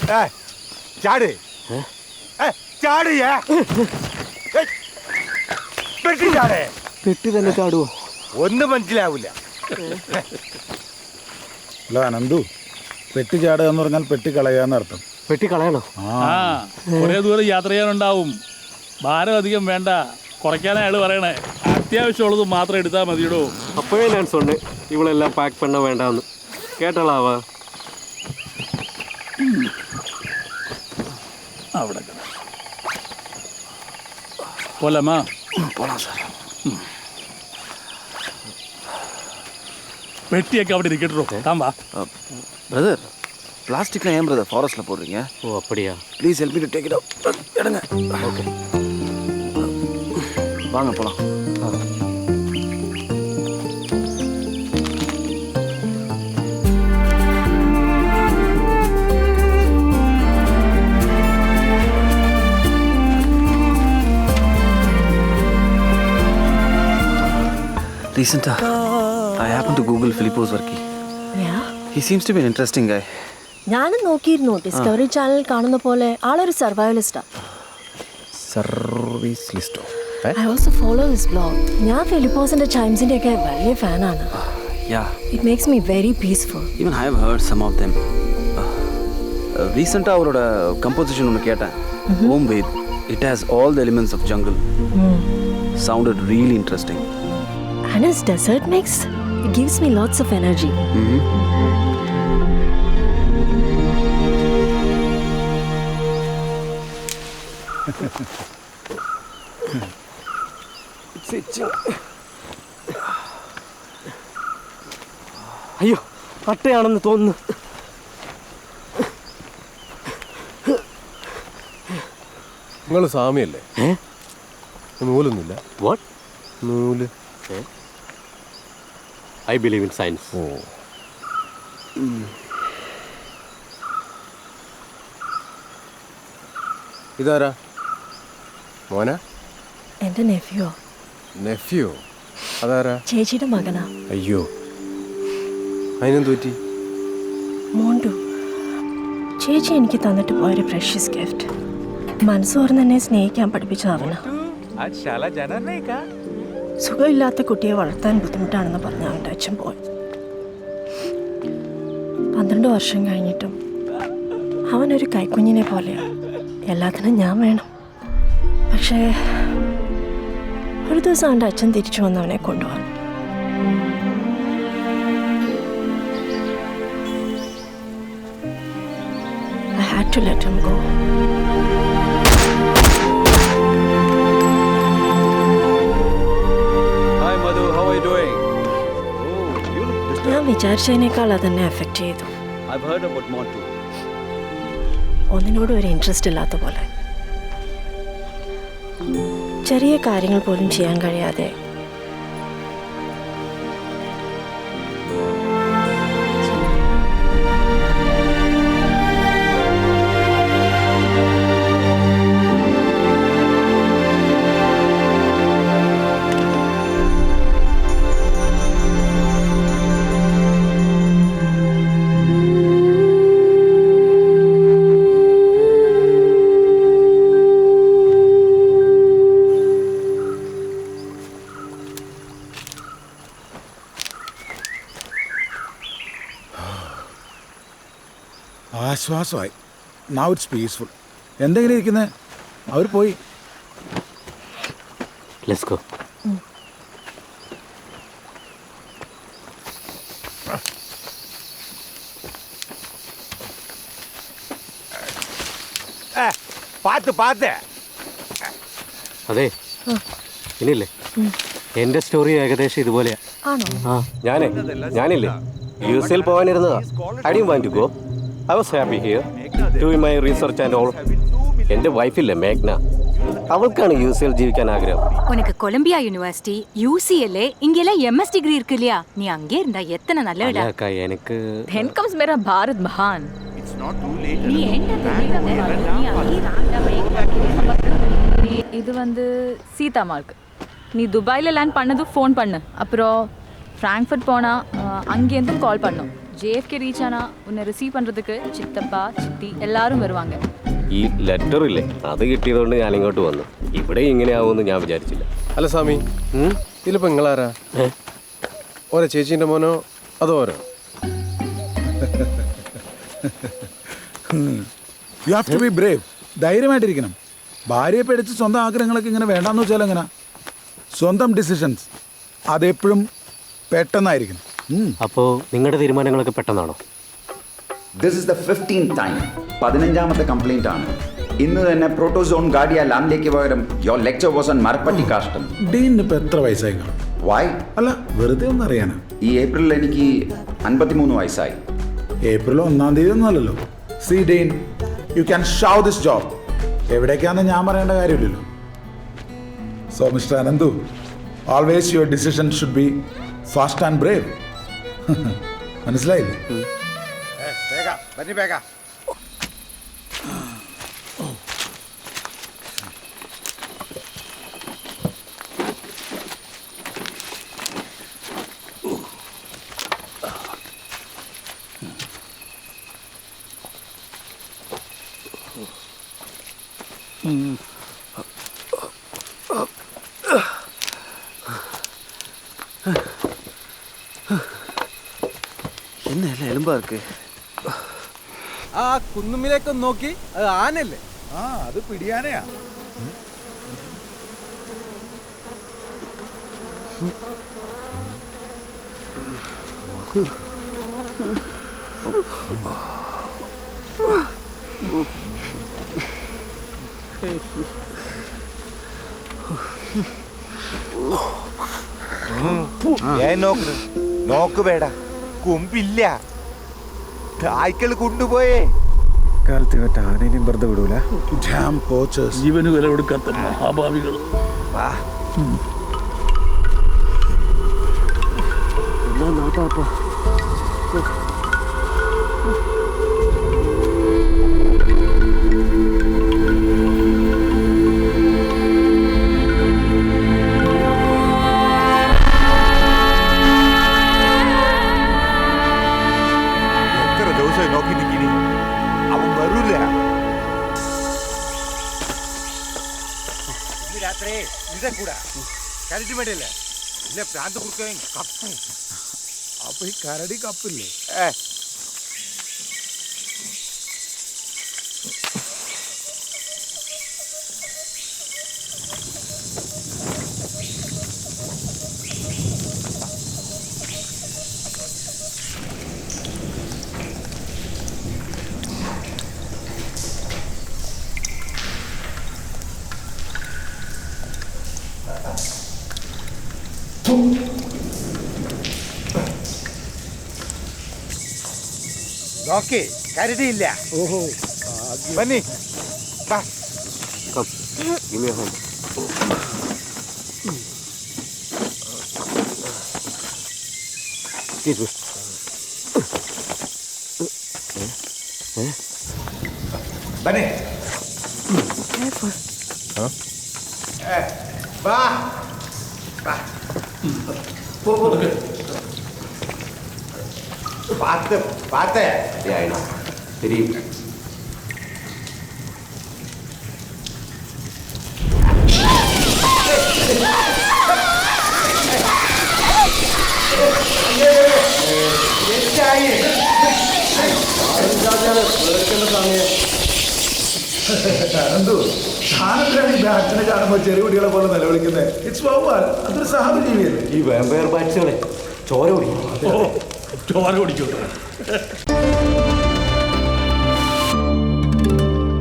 ചാട് ചാട് പെട്ടി ചാടേ. പെട്ടി തന്നെ ചാടുവോ? ഒന്നും മനസ്സിലാവില്ല. അല്ല അനന്തു, പെട്ടി ചാടുക എന്ന് പറഞ്ഞാൽ പെട്ടി കളയാന്നർത്ഥം. പെട്ടി കളയണോ? കുറേ ദൂരം യാത്ര ചെയ്യാനുണ്ടാവും. ഭാരം അധികം വേണ്ട, കുറയ്ക്കാനാ അയാൾ പറയണേ. അത്യാവശ്യമുള്ളത് മാത്രം എടുത്താൽ മതിയിടോ. അപ്പോഴേ ഞാൻ சொன்னேன் ഇവളെല്ലാം പാക്ക് பண்ண വേണ്ടാന്ന്. കേട്ടളാവാ? അവിടെ പോലാമാ? പോലാം സാർ. പെട്ടിയൊക്കെ അവിടെ ഇരിക്കട്ടോ. താൻ വാ. பிரதர், பிளாஸ்டிக்லாம் ஏன் பிரதர் ஃபாரஸ்ட்டில் போடுறீங்க? ഓ அப்படியா? Please help me to take it out. எடுங்க. ஓகே, வாங்க போகலாம். Recently, I happened to Google Filippo's worky. Yeah? He seems to be an interesting guy. ഞാനും നോക്കിയിരുന്നു. ഡിസ്കവറി ചാനൽ കാണുന്ന പോലെ ആളൊരു സർവൈവലിസ്റ്റാ. Service ലിസ്റ്റോ? I also follow his blog. ഞാൻ ഫിലിപ്പോസിന്റെ ചൈംസിന്റെ ഒക്കെ വലിയ ഫാനാണ്. Yeah. It makes me very peaceful. Even I have heard some of them. Recently, அவரோட composition ஒன்று கேட்டேன். Home Ved. It has all the elements of jungle. Sounded really interesting. And his dessert mix, it gives me lots of energy. അയ്യോ, അട്ടയാണെന്ന് തോന്നുന്നു. നിങ്ങൾ സ്വാമിയല്ലേ? നൂലൊന്നുമില്ല. What? നൂല്. I believe in science. ഓ, ഇതാരാ? മോന? എന്റെ നെഫ്യോ. നെഫ്യോ? അതാരാ? ചേച്ചിയുടെ മകനാ. അയ്യോ, അതിനെന്ത് പറ്റി? മോണ്ടു. ചേച്ചി എനിക്ക് തന്നിട്ട് പോയൊരു പ്രഷ്യസ് ഗിഫ്റ്റ്. മനസ്സ് തുറന്ന് എന്നെ സ്നേഹിക്കാൻ പഠിപ്പിച്ചത് അവനാ. സുഖമില്ലാത്ത കുട്ടിയെ വളർത്താൻ ബുദ്ധിമുട്ടാണെന്ന് പറഞ്ഞ അവൻ്റെ അച്ഛൻ പോയത്. 12 വർഷം കഴിഞ്ഞിട്ടും അവനൊരു കൈക്കുഞ്ഞിനെ പോലെയാണ്. എല്ലാത്തിനും ഞാൻ വേണം. പക്ഷേ ഒരു ദിവസം അവൻ്റെ അച്ഛൻ തിരിച്ചു വന്ന് അവനെ കൊണ്ടുപോകാൻ. I had to let him go. ഞാൻ വിചാരിച്ചതിനേക്കാൾ അതെന്നെ എഫക്റ്റ് ചെയ്തു. ഒന്നിനോടും ഒരു ഇൻട്രസ്റ്റ് ഇല്ലാത്ത പോലെ. ചെറിയ കാര്യങ്ങൾ പോലും ചെയ്യാൻ കഴിയാതെ ആശ്വാസമായി. Now it's peaceful. എന്തെങ്കിലും ഇരിക്കുന്നത്? അവർ പോയി. Let's go. പാത്ത് പാത്ത്. അതെ, ഇനിയില്ലേ എൻ്റെ സ്റ്റോറി ഏകദേശം ഇതുപോലെയാ. ആണോ? ഞാനില്ലേ യുഎസിൽ പോകാനിരുന്നതാ. I didn't want to go. I was happy here doing my research and all. എൻ്റെ വൈഫില്ലേ മേഘ്ന, அவளுக்கான யூசிஎல் ஜீவிக்கான ஆகிரம். உனக்கு கொலம்பியா யூனிவர்சிட்டி யூசிஎல்ஏ இங்கெல்லாம் எம்எஸ் டிகிரி இருக்கு இல்லையா? நீ அங்கே இருந்தா எத்தனை நல்ல இடம். அக்கா எனக்கு then comes मेरा भारत महान. It's not too late. நீ இது வந்து சீதா மார்க். நீ துபாயில் லேண்ட் பண்ணது ஃபோன் பண்ணு. அப்புறம் ஃப்ராங்க்ஃபர்ட் போனால் அங்கேருந்து கால் பண்ணும். JFK ரீச் ஆனா உன்னை ரிசீவ் பண்றதுக்கு சித்தப்பா சித்தி எல்லாரும் வருவாங்க. ഈ ലെറ്റർ ഇല്ലേ അത് കിട്ടിയതുകൊണ്ട് ഞാൻ ഇങ്ങോട്ട് വന്നു. ഇവിടെ ഇങ്ങനെയാവുമെന്ന് ഞാൻ വിചാരിച്ചില്ല. അല്ല സ്വാമി, ഇതിലിപ്പോൾ നിങ്ങളാരാ? ഓരോ ചേച്ചീൻ്റെ മോനോ അതോ ഓരോ? You have to be brave. ധൈര്യമായിട്ടിരിക്കണം. ഭാര്യയെ പേടിച്ച് സ്വന്തം ആഗ്രഹങ്ങളൊക്കെ ഇങ്ങനെ വേണ്ടാന്ന് വെച്ചാൽ എങ്ങനെ? സ്വന്തം ഡിസിഷൻസ് അതെപ്പോഴും പെട്ടെന്നായിരിക്കണം. അപ്പോൾ നിങ്ങളുടെ തീരുമാനങ്ങളൊക്കെ പെട്ടെന്നാണോ? This is the 15th time. 15ാമത്തെ കംപ്ലൈന്റ് ആണ്. ഇന്ന് തന്നെ പ്രോട്ടോസോൺ ഗാഡിയ ലാംലേക്ക് പകരം യോർ ലെക്ചർ വാസ് ഓൺ മരപ്പട്ടി കാഷ്ടം. ഡീനിന് ഇപ്പം എത്ര വയസ്സായി കാണും? വൈ? അല്ല, വെറുതെ ഒന്ന് അറിയാനാ. ഈ ഏപ്രിലിൽ എനിക്ക് 53 വയസ്സായി. ഏപ്രിൽ 1-ാം തീയതി ഒന്നുമല്ലല്ലോ. See dean, you can show this job. എവിടേക്കാണെന്ന് ഞാൻ പറയേണ്ട കാര്യമില്ലല്ലോ. So mister Ananthu, always your decision should be fast and brave. മനസ്സിലായില്ലേ? വേഗം ബന്നി വേഗം. എന്നല്ല എലുമ്പാർക്ക് ആ കുന്നുമ്മിലേക്കൊന്ന് നോക്കി, അത് ആനല്ലേ? ആ, അത് പിടിയാനയാ. നോക്ക് വേട, കുമ്പില്ല. കായ്ക്കൾ കൊണ്ടുപോയേ. കാലത്ത് മറ്റേ ആനേനെയും വെറുതെ വിടൂല. Damn poachers. ജീവന് വില കൊടുക്കാത്ത മഹാഭാവികൾ. എത്ര ദിവസമായി നോക്കി നിൽക്കിനി, അവൻ വരൂല. ഇന്ന് രാത്രി ഇതെ കൂടാ കരടി മേടില്ല. ഇല്ല പ്രാന്ത് കുറുക്കാൻ കപ്പും. അപ്പൊ ഈ കരടി കപ്പില്ലേ? നോക്കി കരുതിയില്ല. ഓഹോ, ബന്നി വാ. Give me a hand. Excuse me. Bunny വാ. പാത്ത് പാത്ത്. Yeah, I know. Very. Ananthu, സ്ഥാനത്തിലാണ് അച്ഛനെ കാണുമ്പോൾ ചെറിയ കുട്ടികളെ പോലെ നിലവിളിക്കുന്നത്. ഇറ്റ്സ് വവ്വാൽ. അതൊരു സഹജീവിയല്ലേ? ഈ വാമ്പയർ ബാറ്റ്സുകളെ ചോര കുടിക്കും. ചോര കുടിക്കോട്ടെ.